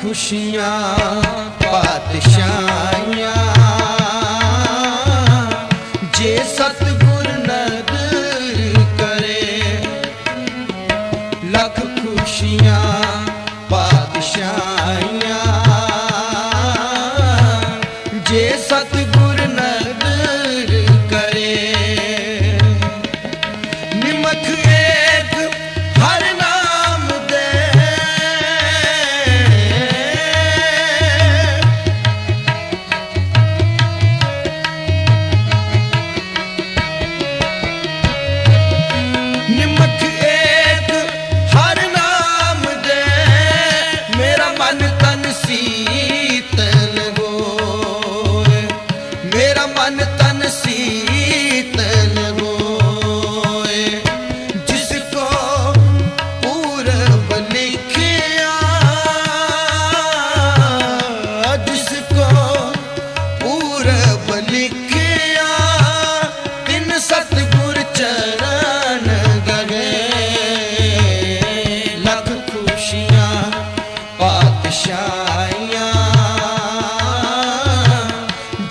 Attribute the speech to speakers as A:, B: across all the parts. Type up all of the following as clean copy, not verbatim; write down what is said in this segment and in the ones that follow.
A: खुशियाँ पातशाहियाँ जे सतगुर नदर करे। लख खुशियाँ पातशाहियाँ जे सतगुर नदर करे। निमख एक हर नाम दे निमख एक हर नाम दे मेरा मन तन शीतल होए। मेरा मन तन शीतल होए। जिसको पूरब लिखिया जिसको पूरब लिखिया तिन सतगुर चरण गए। लख खुशियाँ पातशाहियाँ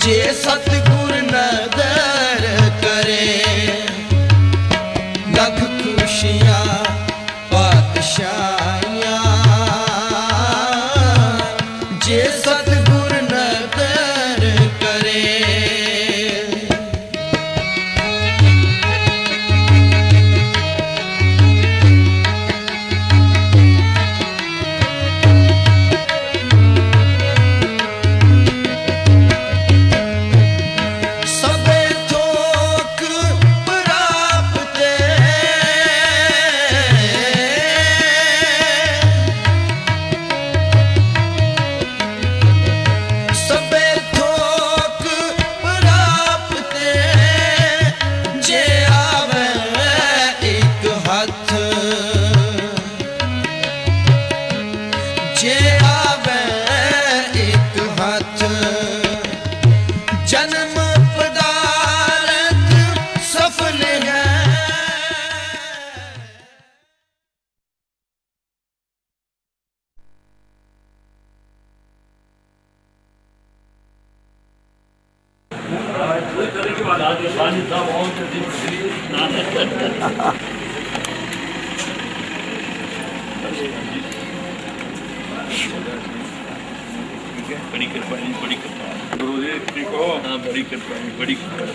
A: जे सतगुर नदर करे। लख खुशियाँ पातशाहियाँ जे सतगुर नदर करे। सबे थोक प्राप्त सबे थोक प्राप्त जे आवे एक हथ। जे आवे एक हथ जन्म पदार्थ सफल है।
B: बड़ी कृपा है, बड़ी कृपा है। गुरुदेव ठीक हो? हाँ, बड़ी कृपा है, बड़ी कृपा है।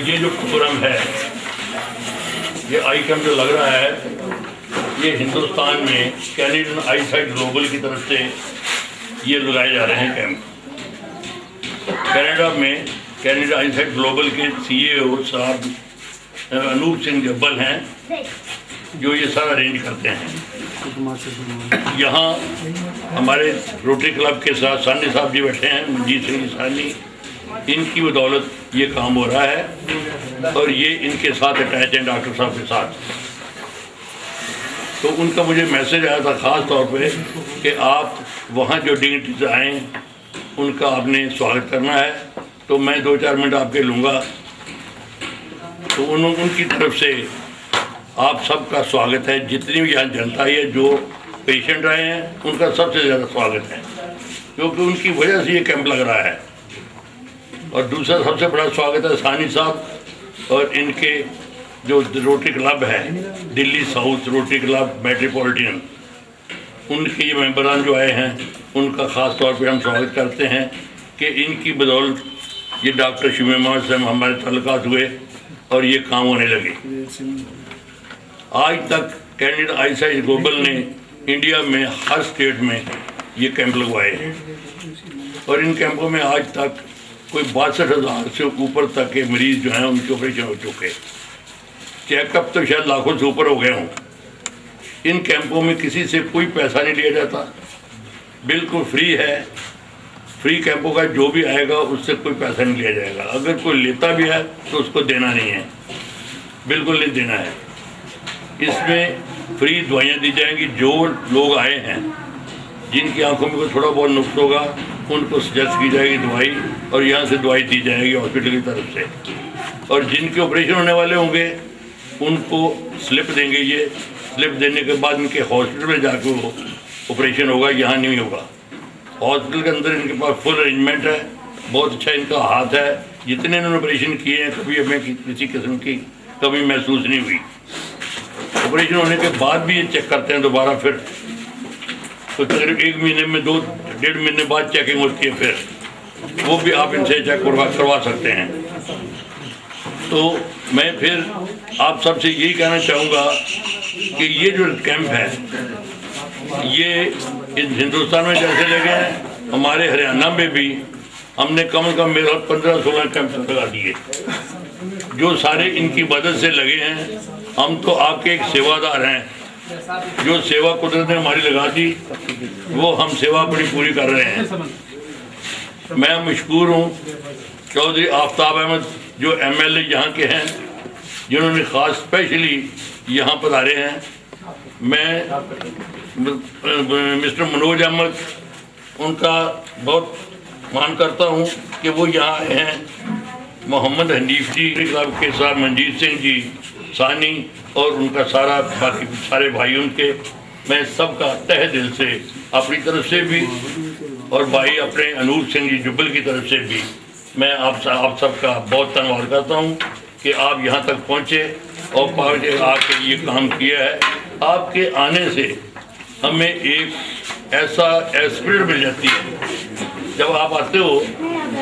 B: ये जो प्रोग्राम है, ये आई कैंप जो लग रहा है, ये हिंदुस्तान में कैनेडियन आईसाइट ग्लोबल की तरफ से ये लगाए जा रहे हैं कैंप। कनाडा में कैनेडियन आईसाइट ग्लोबल के CEO साहब अनूप सिंह जब्बल हैं, जो ये सारा अरेंज करते हैं। यहाँ हमारे रोटरी क्लब के साथ सानी साहब जी बैठे हैं, मंजीत सिंह सानी। इनकी बदौलत ये काम हो रहा है और ये इनके साथ अटैच हैं डॉक्टर साहब के साथ। तो उनका मुझे मैसेज आया था ख़ास तौर पे कि आप वहाँ जो डिग्निटीज आएँ उनका आपने स्वागत करना है। तो मैं 2-4 मिनट आपके लूँगा। तो उनकी तरफ से आप सबका स्वागत है। जितनी भी यहाँ जनता है, जो पेशेंट आए हैं, उनका सबसे ज़्यादा स्वागत है, क्योंकि उनकी वजह से ये कैंप लग रहा है। और दूसरा सबसे बड़ा स्वागत है सानी साहब और इनके जो रोटरी क्लब है, Delhi south rotary club metropolitan, उनके ये मेंबरान जो आए हैं, उनका ख़ास तौर पे हम स्वागत करते हैं कि इनकी बदौलत ये डॉक्टर शिवमा से हमारे तल्लुकात हुए और ये काम होने लगे। आज तक कैनेडियन आईसाइट ग्लोबल ने इंडिया में हर स्टेट में ये कैंप लगवाए हैं और इन कैंपों में आज तक कोई 62,000 से ऊपर तक के मरीज जो हैं उनके ऑपरेशन हो चुके। चेकअप तो शायद लाखों से ऊपर हो गए हों। इन कैंपों में किसी से कोई पैसा नहीं लिया जाता, बिल्कुल फ्री है। फ्री कैंपों का जो भी आएगा उससे कोई पैसा नहीं लिया जाएगा। अगर कोई लेता भी है तो उसको देना नहीं है, बिल्कुल नहीं देना है। इसमें फ्री दवाइयाँ दी जाएंगी। जो लोग आए हैं जिनकी आंखों में कोई थोड़ा बहुत नुक्स होगा उनको सजेस्ट की जाएगी दवाई, और यहाँ से दवाई दी जाएगी हॉस्पिटल की तरफ से। और जिनके ऑपरेशन होने वाले होंगे उनको स्लिप देंगे। ये स्लिप देने के बाद इनके हॉस्पिटल में जाकर वो ऑपरेशन होगा, यहाँ नहीं होगा। हॉस्पिटल के अंदर इनके पास फुल अरेंजमेंट है, बहुत अच्छा इनका हाथ है। जितने इन्होंने ऑपरेशन किए हैं कभी हमें किसी किस्म की कमी महसूस नहीं हुई। ऑपरेशन होने के बाद भी ये चेक करते हैं दोबारा, फिर तो तकरीबन 1 महीने में 2-1.5 महीने बाद चेकिंग होती है, फिर वो भी आप इनसे चेक करवा सकते हैं। तो मैं फिर आप सबसे यही कहना चाहूँगा कि ये जो कैंप है ये हिंदुस्तान में जैसे लगे हैं, हमारे हरियाणा में भी हमने कम से कम मेरा 15-16 कैंप लगा दिए जो सारे इनकी मदद से लगे हैं। हम तो आपके एक सेवादार हैं, जो सेवा कुदरत ने हमारी लगा दी वो हम सेवा अपनी पूरी कर रहे हैं। मैं मशकूर हूँ चौधरी आफ्ताब अहमद जो MLA यहाँ के हैं, जिन्होंने ख़ास स्पेशली यहाँ पधारे हैं। मैं मिस्टर मनोज अहमद उनका बहुत मान करता हूँ कि वो यहाँ आए हैं। मोहम्मद हनीफ जी के साथ मंजीत सिंह जी सानी और उनका सारा बाकी सारे भाई उनके, मैं सबका तहे दिल से अपनी तरफ से भी और भाई अपने अनूप सिंह जी जुब्बल की तरफ से भी मैं आप सबका बहुत धन्यवाद करता हूँ कि आप यहाँ तक पहुँचे और पार्टी आके ये काम किया है। आपके आने से हमें एक ऐसा एस्पिरिट मिल जाती है। जब आप आते हो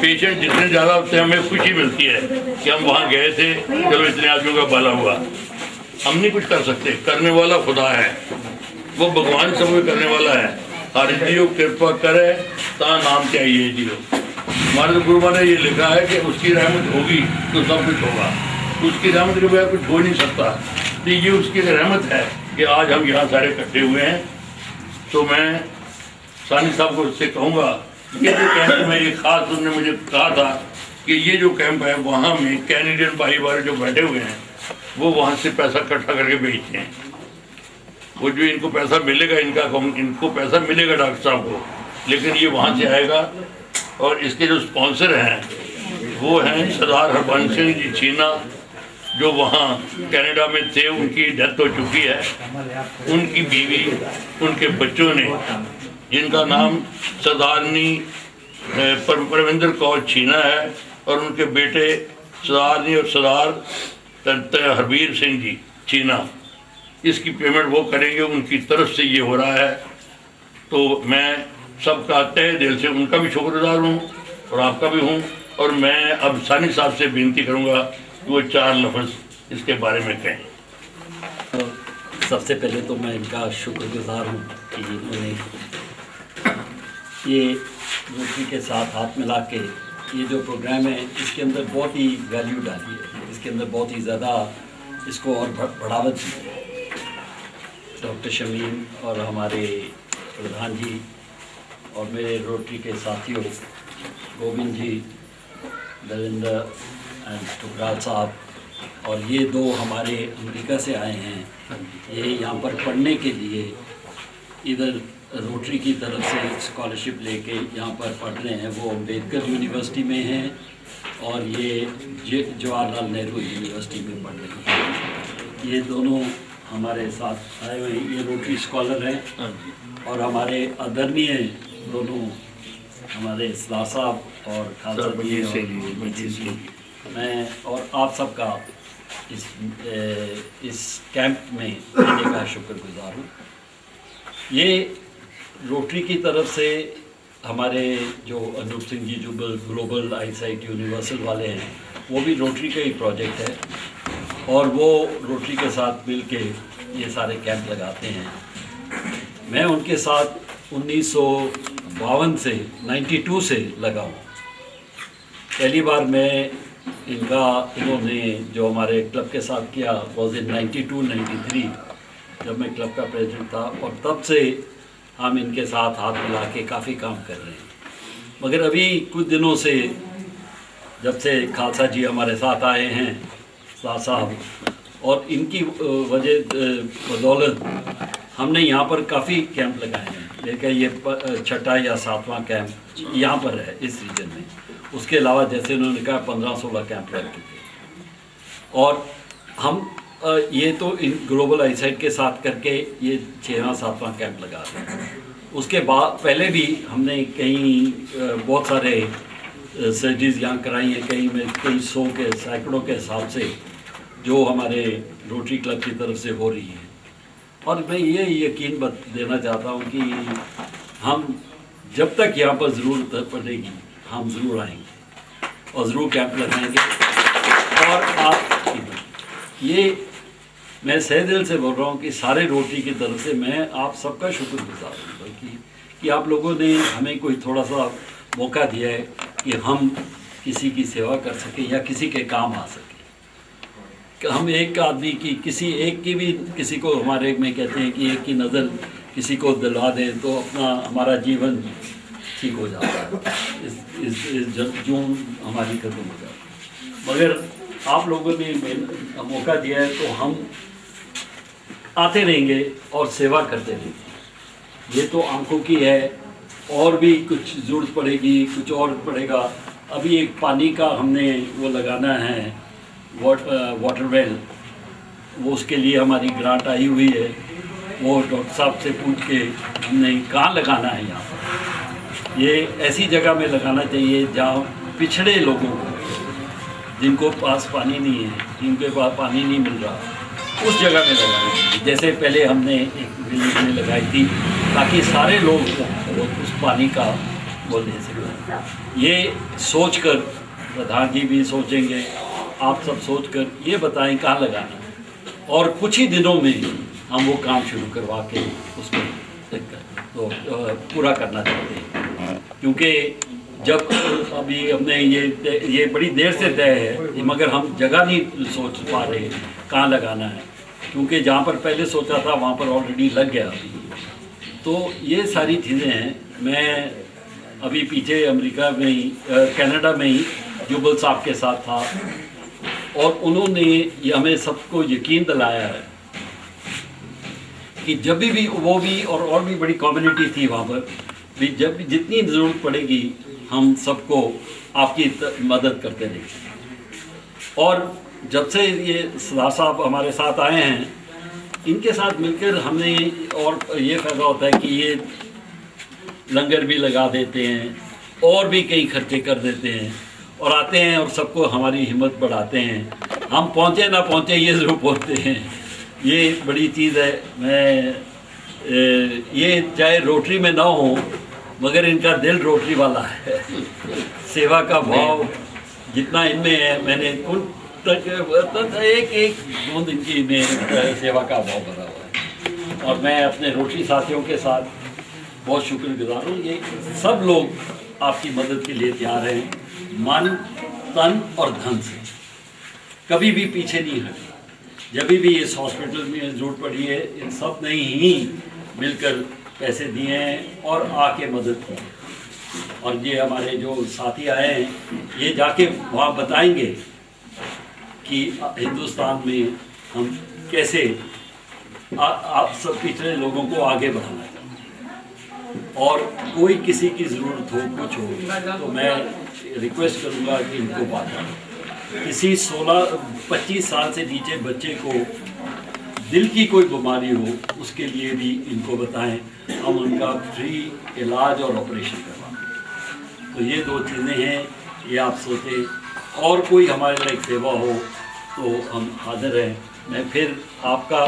B: पेशेंट जितने ज़्यादा होते हैं हमें खुशी मिलती है कि हम वहाँ गए थे, चलो इतने आदमियों का भला हुआ। हम नहीं कुछ कर सकते, करने वाला खुदा है, वो भगवान सब कुछ करने वाला है। हर जियो कृपा करे ता नाम चाहिए जियो। हमारे तो गुरुमा ने ये लिखा है कि उसकी रहमत होगी तो सब कुछ होगा, उसकी रहमत के बगैर कुछ हो नहीं सकता। तो ये उसकी रहमत है कि आज हम यहाँ सारे इकट्ठे हुए हैं। तो मैं सानी साहब को उससे कहूँगा ये जो कैंप में एक खास उन्होंने मुझे कहा था कि ये जो कैंप है वहाँ में कैनेडियन भाई वाले जो बैठे हुए हैं वो वहाँ से पैसा इकट्ठा करके भेजते हैं। वो जो इनको पैसा मिलेगा इनको पैसा मिलेगा डॉक्टर साहब को, लेकिन ये वहाँ से आएगा। और इसके जो स्पॉन्सर हैं वो हैं सरदार हरबंस सिंह जी चीना, जो वहाँ कनाडा में थे, उनकी डेथ हो चुकी है। उनकी बीवी उनके बच्चों ने, जिनका नाम सरदारनी परविंदर कौर चीना है और उनके बेटे सरदारनी और सरदार हरबीर सिंह जी चीना, इसकी पेमेंट वो करेंगे, उनकी तरफ से ये हो रहा है। तो मैं सबका तहे दिल से उनका भी शुक्रगुजार हूँ और आपका भी हूँ। और मैं अब सानी साहब से विनती करूँगा कि वो 4 लफ्ज़ इसके बारे में कहें।
C: सबसे पहले तो मैं इनका शुक्रगुजार हूँ कि इन्होंने ये रोटरी के साथ हाथ मिला के ये जो प्रोग्राम है इसके अंदर बहुत ही वैल्यू डाली है, इसके अंदर बहुत ही ज़्यादा इसको और बढ़ावा दी है। डॉक्टर शमीम और हमारे प्रधान जी और मेरे रोटरी के साथियों गोविंद जी, दविंदर एंड टुकराल साहब, और ये 2 हमारे अमेरिका से आए हैं। ये यहाँ पर पढ़ने के लिए इधर रोटरी की तरफ से स्कॉलरशिप लेके यहाँ पर पढ़ रहे हैं। वो अम्बेडकर यूनिवर्सिटी में हैं और ये जवाहरलाल नेहरू यूनिवर्सिटी में पढ़ रहे हैं। ये दोनों हमारे साथ आए हुए हैं, ये रोटरी स्कॉलर हैं। और हमारे आदरणीय दोनों हमारे इस्लाह साहब और खालसा जी, मैं और आप सबका इस कैंप में आने का शुक्रगुजार हूँ। ये रोटरी की तरफ से हमारे जो Anoop Singh ji Jubbal global eyesight universal वाले हैं, वो भी रोटरी का ही प्रोजेक्ट है और वो रोटरी के साथ मिल के ये सारे कैंप लगाते हैं। मैं उनके साथ 1952 से 92 से लगा हूँ। पहली बार मैं इन्होंने जो हमारे क्लब के साथ किया वॉज इन 92-93 जब मैं क्लब का प्रेसिडेंट था, और तब से हम इनके साथ हाथ मिला के काफ़ी काम कर रहे हैं। मगर अभी कुछ दिनों से जब से खालसा जी हमारे साथ आए हैं साहब, और इनकी बदौलत हमने यहाँ पर काफ़ी कैंप लगाए हैं। देखिए ये छठा या 7वां कैंप यहाँ पर है इस रीजन में। उसके अलावा जैसे उन्होंने कहा 15-16 कैंप लग चुके। और हम ये तो इन ग्लोबल आईसाइट के साथ करके ये 6वां-7वां कैंप लगा रहे हैं। उसके बाद पहले भी हमने बहुत सारे सर्जरीज यहाँ कराई हैं, कई 100 के सैकड़ों के हिसाब से जो हमारे रोटरी क्लब की तरफ से हो रही है। और मैं ये यकीन देना चाहता हूँ कि हम जब तक यहाँ पर ज़रूरत पड़ेगी हम ज़रूर आएंगे और ज़रूर कैंप लगाएंगे। और आप ये मैं सहे दिल से बोल रहा हूँ कि सारे रोटरी की तरफ से मैं आप सबका शुक्रगुजार हूँ, बल्कि कि आप लोगों ने हमें कोई थोड़ा सा मौका दिया है कि हम किसी की सेवा कर सकें या किसी के काम आ सकें। कि हम एक आदमी की किसी एक की भी किसी को हमारे में कहते हैं कि एक की नज़र किसी को दिला दें तो अपना हमारा जीवन ठीक हो जाता है, इस जून हमारी खत्म हो जाती है। मगर आप लोगों ने मौका दिया है तो हम आते रहेंगे और सेवा करते रहेंगे। ये तो आंखों की है, और भी कुछ ज़रूरत पड़ेगी, कुछ और पड़ेगा। अभी एक पानी का हमने वो लगाना है वाटर वेल, वो उसके लिए हमारी ग्रांट आई हुई है। वो डॉक्टर साहब से पूछ के हमने कहाँ लगाना है। यहाँ पर ये ऐसी जगह में लगाना चाहिए जहाँ पिछड़े लोगों को, जिनको पास पानी नहीं है, जिनके पास पानी नहीं मिल रहा, उस जगह में लगाना चाहिए। जैसे पहले हमने एक विलेज में लगाई थी ताकि सारे लोग उस पानी का वो ले सकें। ये सोचकर प्रधान जी भी सोचेंगे, आप सब सोचकर ये बताएं कहाँ लगाना है, और कुछ ही दिनों में हम वो काम शुरू करवा के उसको तो पूरा करना चाहते हैं। क्योंकि जब अभी हमने ये बड़ी देर से तय है, मगर हम जगह नहीं सोच पा रहे कहाँ लगाना है, क्योंकि जहाँ पर पहले सोचा था वहाँ पर ऑलरेडी लग गया। तो ये सारी चीज़ें हैं। मैं अभी पीछे अमेरिका में ही कनाडा में ही जुबल साहब के साथ था, और उन्होंने ये हमें सबको यकीन दिलाया है कि जब भी वो भी और भी बड़ी कम्युनिटी थी वहाँ पर भी, जब भी जितनी ज़रूरत पड़ेगी हम सबको आपकी मदद करते रहेंगे। और जब से ये सरदार साहब हमारे साथ आए हैं, इनके साथ मिलकर हमें और ये फ़ायदा होता है कि ये लंगर भी लगा देते हैं और भी कई खर्चे कर देते हैं, और आते हैं और सबको हमारी हिम्मत बढ़ाते हैं। हम पहुँचे ना पहुँचे ये ज़रूर पहुँचते हैं, ये बड़ी चीज़ है। मैं ये चाहे रोटरी में ना हो, मगर इनका दिल रोटरी वाला है। सेवा का भाव जितना इनमें है, मैंने उन तक एक बूंद इनकी में सेवा का भाव भरा हुआ है। और मैं अपने रोटरी साथियों के साथ बहुत शुक्रगुजार हूँ। ये सब लोग आपकी मदद के लिए तैयार हैं, मन, तन और धन से, कभी भी पीछे नहीं हटे। जब भी इस हॉस्पिटल में ज़रूरत पड़ी है, इन सब ने ही मिलकर पैसे दिए हैं और आके मदद की। और ये हमारे जो साथी आए हैं, ये जाके वहाँ बताएंगे कि हिंदुस्तान में हम कैसे आप सब पिछड़े लोगों को आगे बढ़ाना चाहते हैं। और कोई किसी की ज़रूरत हो, कुछ हो, तो मैं रिक्वेस्ट करूँगा कि इनको बात करें। किसी 16-25 साल से नीचे बच्चे को दिल की कोई बीमारी हो, उसके लिए भी इनको बताएं, हम उनका फ्री इलाज और ऑपरेशन करवाएं। तो ये 2 चीज़ें हैं, ये आप सोचें। और कोई हमारे लायक सेवा हो तो हम हाजिर हैं। मैं फिर आपका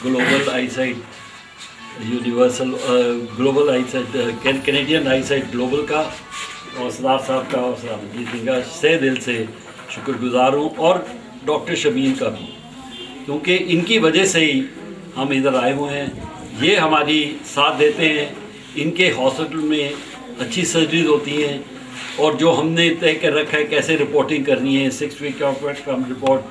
C: global eyesight universal global eyesight Canadian eyesight global का और सरदार साहब का और सरदार सिंह का सहे दिल से शुक्रगुजार हूँ, और डॉक्टर शमीन का भी, क्योंकि इनकी वजह से ही हम इधर आए हुए हैं। ये हमारी साथ देते हैं, इनके हॉस्पिटल में अच्छी सर्जरीज होती हैं, और जो हमने तय कर रखा है कैसे रिपोर्टिंग करनी है, 6 वीक आउटकम रिपोर्ट,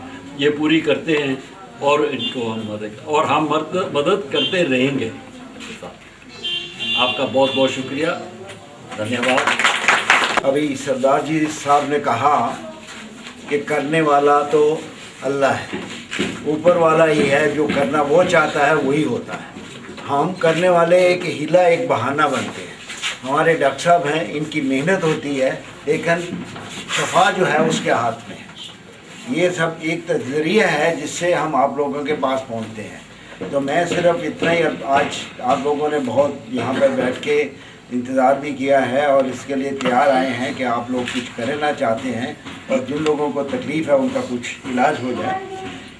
C: ये पूरी करते हैं। और इनको हम मदद करते रहेंगे। आपका बहुत बहुत शुक्रिया, धन्यवाद।
D: अभी सरदार जी साहब ने कहा कि करने वाला तो अल्लाह है, ऊपर वाला ये है, जो करना वो चाहता है वही होता है। हम करने वाले एक हीला, एक बहाना बनते हैं। हमारे डॉक्टर साहब हैं, इनकी मेहनत होती है, लेकिन शफा जो है उसके हाथ में है। ये सब एक नज़रिया है जिससे हम आप लोगों के पास पहुंचते हैं। तो मैं सिर्फ इतना ही, आज आप लोगों ने बहुत यहाँ पर बैठ के इंतज़ार भी किया है और इसके लिए तैयार आए हैं कि आप लोग कुछ करना चाहते हैं और जिन लोगों को तकलीफ़ है उनका कुछ इलाज हो जाए।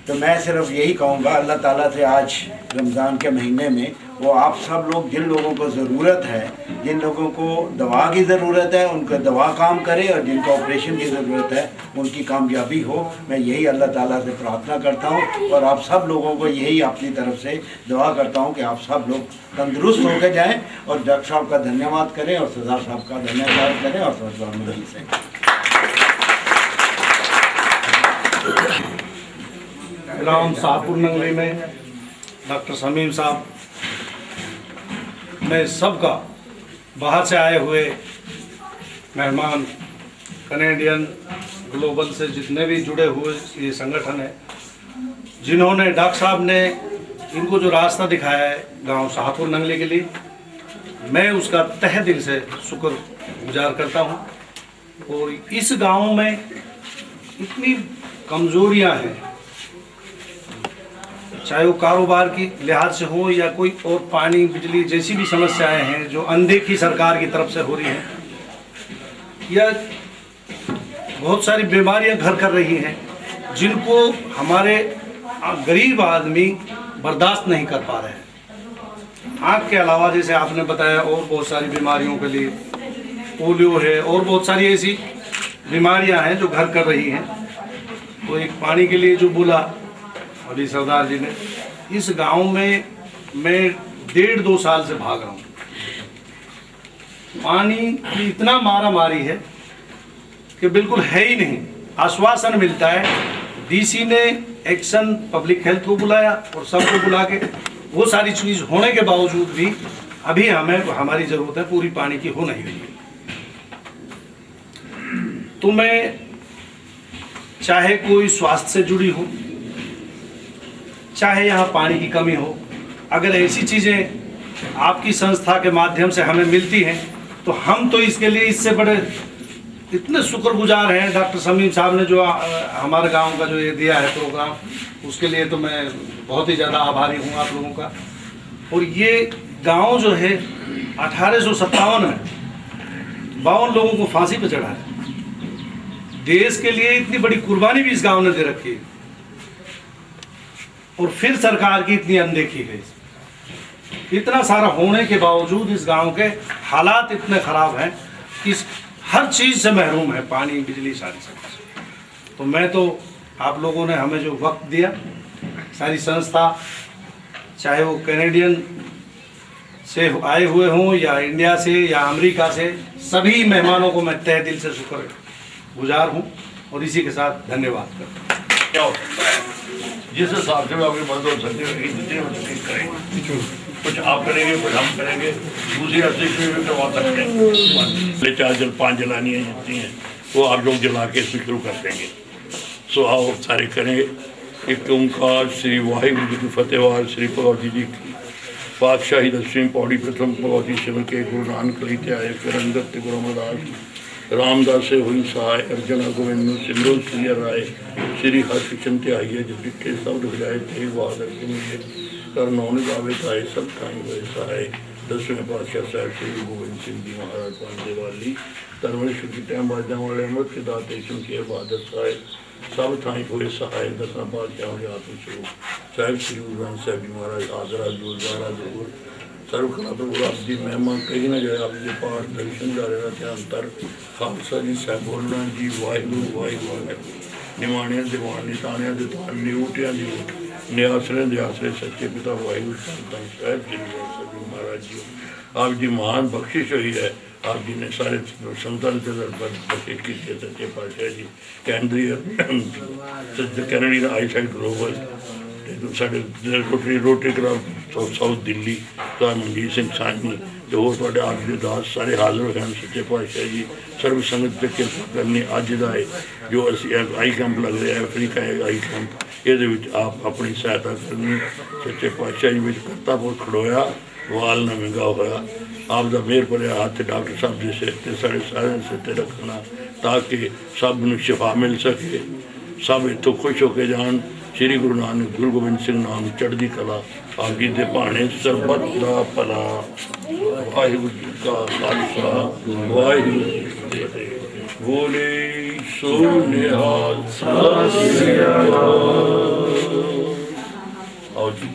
D: तो मैं सिर्फ यही कहूँगा अल्लाह ताला से, आज रमज़ान के महीने में वो आप सब लोग, जिन लोगों को ज़रूरत है, जिन लोगों को दवा की ज़रूरत है, उनका दवा काम करे, और जिनको ऑपरेशन की ज़रूरत है उनकी कामयाबी हो। मैं यही अल्लाह ताला से प्रार्थना करता हूँ और आप सब लोगों को यही अपनी तरफ से दुआ करता हूँ कि आप सब लोग तंदुरुस्त होकर जाएँ और डॉक्टर साहब का धन्यवाद करें और सरदार साहब का धन्यवाद करें और प्रधानमंत्री से।
E: ग्राम शाहपुर नंगली में डॉक्टर शमीम साहब, मैं सबका, बाहर से आए हुए मेहमान, कनेडियन, ग्लोबल से जितने भी जुड़े हुए ये संगठन है, जिन्होंने डॉक्टर साहब ने इनको जो रास्ता दिखाया है गांव शाहपुर नंगली के लिए, मैं उसका तहे दिल से शुक्रगुजार करता हूं। और इस गांव में इतनी कमज़ोरियां हैं, चाहे वो कारोबार की लिहाज से हो या कोई और पानी बिजली जैसी भी समस्याएं हैं जो अनदेखी सरकार की तरफ से हो रही हैं, या बहुत सारी बीमारियां घर कर रही हैं जिनको हमारे गरीब आदमी बर्दाश्त नहीं कर पा रहे हैं। आँख के अलावा जैसे आपने बताया और बहुत सारी बीमारियों के लिए, पोलियो है और बहुत सारी ऐसी बीमारियां हैं जो घर कर रही हैं। तो एक पानी के लिए जो बोला अभी सरदार जी ने, इस गांव में मैं 1.5-2 साल से भाग रहा हूँ। पानी की इतना मारा मारी है कि बिल्कुल है ही नहीं। आश्वासन मिलता है, डीसी ने एक्शन पब्लिक हेल्थ को बुलाया और सबको बुला के, वो सारी चीज़ होने के बावजूद भी अभी हमारी ज़रूरत है पूरी पानी की, हो नहीं रही है। तो मैं, चाहे कोई स्वास्थ्य से जुड़ी हो, चाहे यहाँ पानी की कमी हो, अगर ऐसी चीज़ें आपकी संस्था के माध्यम से हमें मिलती हैं तो हम तो इसके लिए इससे बड़े इतने शुक्रगुजार हैं। डॉक्टर शमीम साहब ने जो हमारे गांव का जो ये दिया है प्रोग्राम, उसके लिए तो मैं बहुत ही ज़्यादा आभारी हूँ आप लोगों का। और ये गांव जो है 1857 में 52 लोगों को फांसी पर चढ़ा है। देश के लिए इतनी बड़ी कुर्बानी भी इस गांव ने दे रखी है और फिर सरकार की इतनी अनदेखी है। इतना सारा होने के बावजूद इस गांव के हालात इतने ख़राब हैं कि हर चीज़ से महरूम है, पानी, बिजली, सारी चीज़। तो मैं तो, आप लोगों ने हमें जो वक्त दिया, सारी संस्था, चाहे वो कैनेडियन से आए हुए हों या इंडिया से या अमेरिका से, सभी मेहमानों को मैं तहे दिल से शुक्रगुजार हूँ और इसी के साथ धन्यवाद करता हूँ।
B: क्या हो सकता है जिस हिसाब से आपकी मदद हो सकती है, जितनी हो सके करेंगे। कुछ आप करेंगे, कुछ हम करेंगे, दूसरी अस्सी भी करवा सकते हैं। 4 जल 5 जलानी है जितनी हैं वो आप लोग जला के इसमें शुरू कर देंगे। सो आओ सारे करेंगे। एक ओंकार श्री वाहिगुरु जी की फतेहवार श्री भगवती जी की पातशाही 10वीं पौड़ी प्रथम भगवती शिव के गुरु नानक लेते आए, फिर अंगत गुरु अमरदास रामदास से हुई सहाय, अर्जुन गोविंद सिमरो श्री राय, श्री हरकृष्ण त्याइए जिसके शब्द हो जाए थे बहादुर कर नौन गावे थाए सब ठाई हुए सहाय। 10वें पातशाह साहब श्री गोविंद सिंह जी महाराज पांडे वाली तरवण शुद्धि टाइम बाजा वाले अमृत के दाते सुनके बहादुर सहाय सब ठाई हुए सहाय। 10वां पातशाह हुए आत्मस्वरूप साहब श्री गुरु ग्रंथ साहब जी महाराज आजरा दूरदारा दूर सर्वखला प्रभु आप जी महिमा कही ना जाए। आप जी पाठ दर्शन जा रहे थे अंतर खालसा जी साहब बोलना जी वाहिगुरु वाहिगुरु निमाणिया दिवानी तानिया दिवान निऊटिया दी नियासरे दियासरे सच्चे पिता वाहिगुरु साहब जी महाराज जी आप जी महान बख्शिश हुई है। आप जी ने सारे संतान के दर पर बख्शिश की सच्चे पातशाह जी कैनेडियन आई साइड ग्लोबल साढ़े रोटरी क्लब साउथ दिल्ली तो मनजीत सिंह सानी तो होर तुहाडे आप जी दास सारे हाजिर होए हैं। सच्चे पातशाह जी सर्व संगत की किरपा करनी। अज का जो असी आई कैंप लग रहा है अफ्रीका आई कैंप ਇਹਦੇ ਵਿੱਚ ਆਪ ਆਪਣੀ ਸਹਾਇਤਾ ਕਰਨੀ। ਸੱਚੇ ਪਾਤਸ਼ਾਹ ਜੀ ਵਿੱਚ ਕਰਤਾ ਬਹੁਤ ਖੜੋਇਆ ਵਾਲ ਨਾ ਮਹਿੰਗਾ ਹੋਇਆ। ਆਪ ਦਾ ਮਿਹਰ ਭਰਿਆ ਹੱਥ ਡਾਕਟਰ ਸਾਹਿਬ ਦੇ ਸਿਰ ਤੇ ਸਾਡੇ ਸਾਰਿਆਂ ਦੇ ਸਿਰ ਤੇ ਰੱਖਣਾ ਤਾਂ ਕਿ ਸਭ ਨੂੰ ਸ਼ਿਫਾ ਮਿਲ ਸਕੇ, ਸਭ ਇੱਥੋਂ ਖੁਸ਼ ਹੋ ਕੇ ਜਾਣ। ਸ੍ਰੀ ਗੁਰੂ ਨਾਨਕ ਗੁਰੂ ਗੋਬਿੰਦ ਸਿੰਘ ਨਾਮ ਚੜ੍ਹਦੀ ਕਲਾ ਆਗੀ ਦੇ ਭਾਣੇ ਸਰਬੱਤ ਦਾ ਭਲਾ। ਵਾਹਿਗੁਰੂ ਜੀ ਕਾ ਖਾਲਸਾ ਵਾਹਿਗੁਰੂ ਜੀ ਕੀ ਫਤਿਹ। ਬੋਲੇ ਸੋ ਨਿਹਾਲ ਸਤਿ ਸ੍ਰੀ ਅਕਾਲ। ਆਓ ਜੀ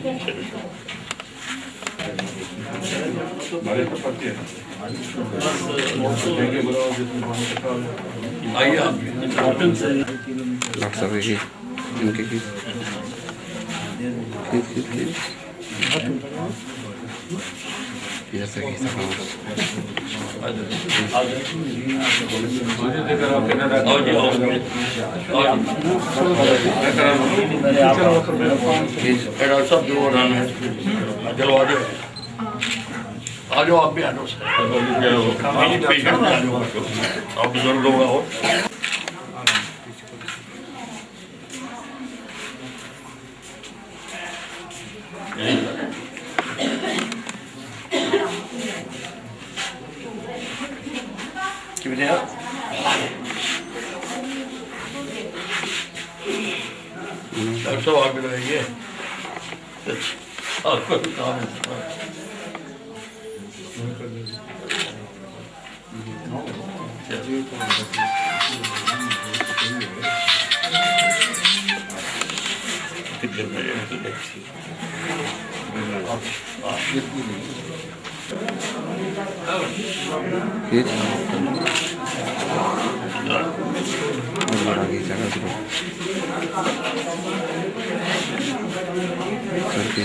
B: आइए आप
C: इम्पोर्टेंस है
F: डॉक्टर साहब की इनके की जैसे कि
B: आओ जी आओ डॉक्टर साहब जो रन है चलो आ जाओ आ जाओ आप भी आ जाओ पेशेंट आ जाओ आप बुजुर्ग लोग आओ। डॉक्टर साहब आप भी रहिए आपको काम है।
F: आगे जगह शुरू करके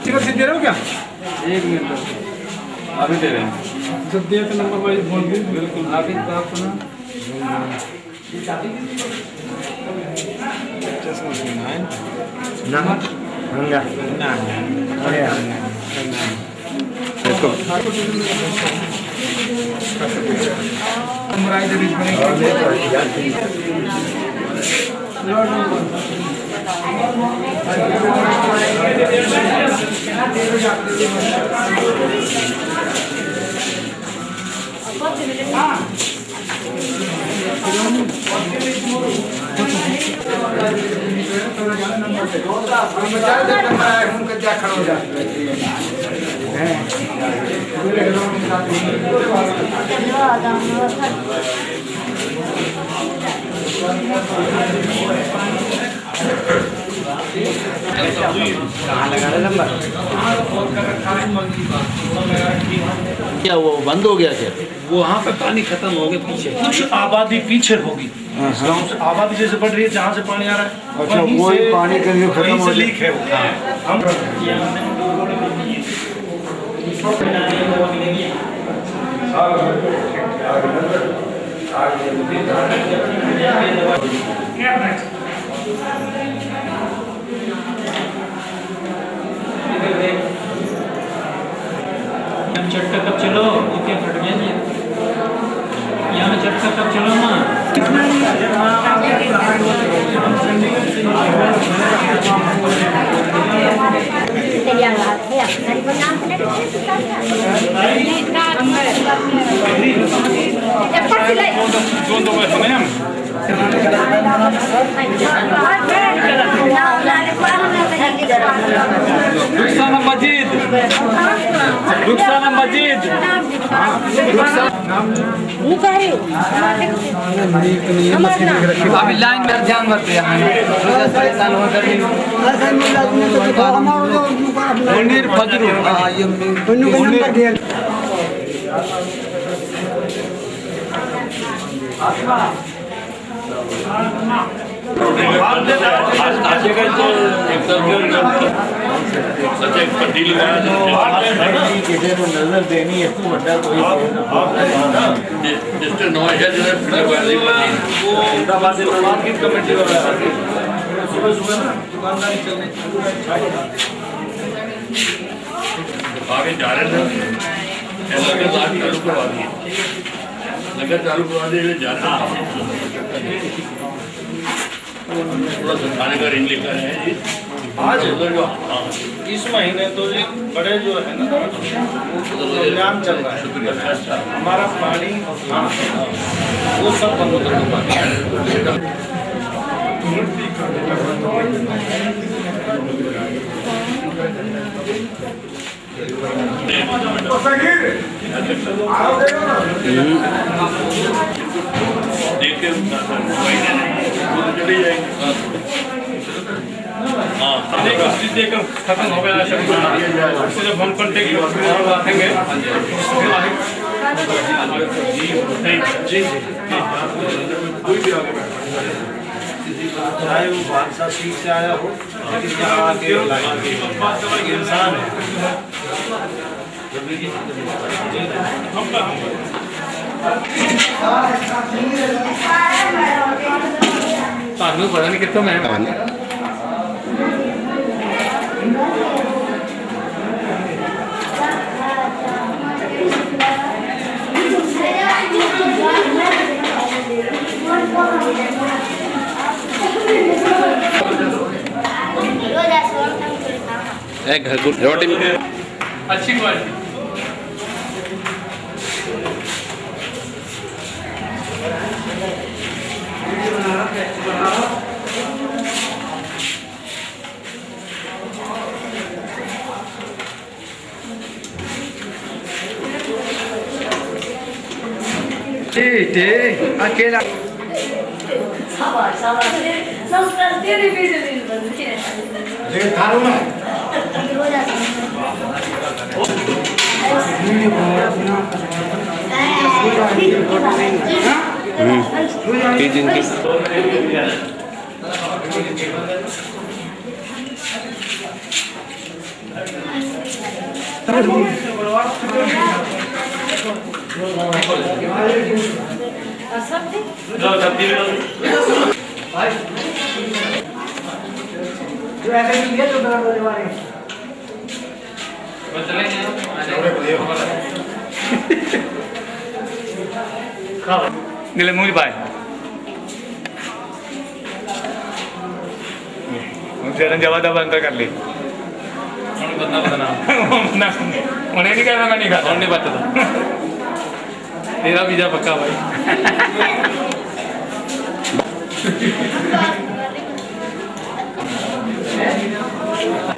E: टिकट दे रहे हो क्या?
G: एक मिनट अभी दे रहे हैं।
E: जब दिया तो नंबर वाइज बोल दी।
G: बिल्कुल अभी तो आप सुना
E: नंबर आई जब
G: क्या वो बंद हो गया क्या?
E: वहाँ पे पानी खत्म हो गया पीछे, कुछ आबादी पीछे होगी। गाँव से आबादी जैसे बढ़ रही है, जहाँ से पानी आ रहा है
D: अच्छा,
E: वहीं
D: वही
E: से-
D: पानी कहीं खत्म
E: वहीं
D: हो
E: से
D: जाए।
E: लीक है वो। हम
H: चटका कब चलो क्या फट गया जी यहाँ में चटका कब चलो ना रुखसाना मजीद रुखसाना मजीद
G: अभी लाइन में ध्यान मत दिया परेशान होकर मुनीर फजरू
D: किसी को नजर देनी है तो बड़ा कोई
B: जिससे नौ है जो है फिर वाली
E: मार्केट कमेटी वगैरह सुबह सुबह ना दुकानदारी चलने
B: आगे जा रहे थे ऐसा के साथ चालू करवा दिए अगर चालू करवा दे जाना थोड़ा सा खाने का रिंग लेकर है जी
E: आज
B: उधर जो
E: इस महीने तो जी बड़े जो है ना प्रोग्राम चल रहा है। हमारा पानी और खाना वो सब बंद होता है।
B: देखिए चली जाएंगे हाँ
H: खत्म हो गया जब हम कॉन्टेक्ट रखेंगे
E: चाहे वो बादशाह सीख से आया हो लेकिन यहाँ आके इंसान है।
H: पता नहीं कितना महंगा
F: घर को रोटी
H: अच्छी क्वालिटी
G: अकेला
F: जिनकी
H: नीले मुझे भाई जरा जवाब दबा अंतर कर ली उन्हें नहीं कहना मैं नहीं खाता नहीं पता तेरा वीजा पक्का भाई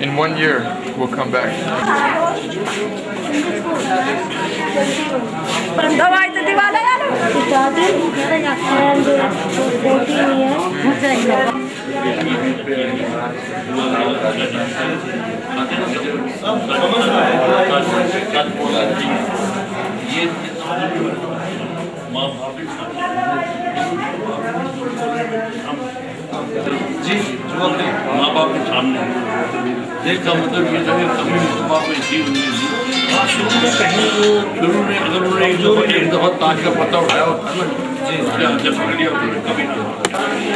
I: In 1 year, we'll come back.
J: दवाई तो दिवाला यार
B: माँ बाप के सामने देखा मतलब ये था कि कभी माँ बाप में थी उनने शुरू में अगर उन्होंने एक दफ़ा ताज का पत्ता उठाया होता ना जब पकड़ लिया उन्होंने कभी नहीं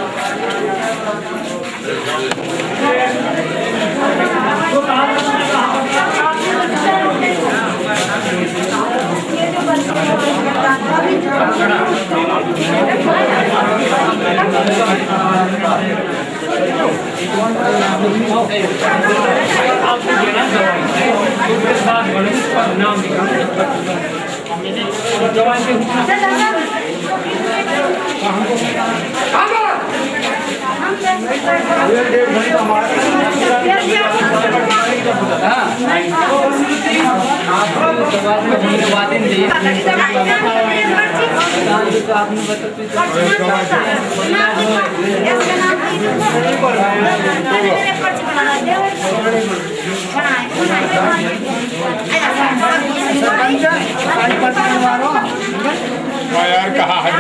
I: यार कहा
A: है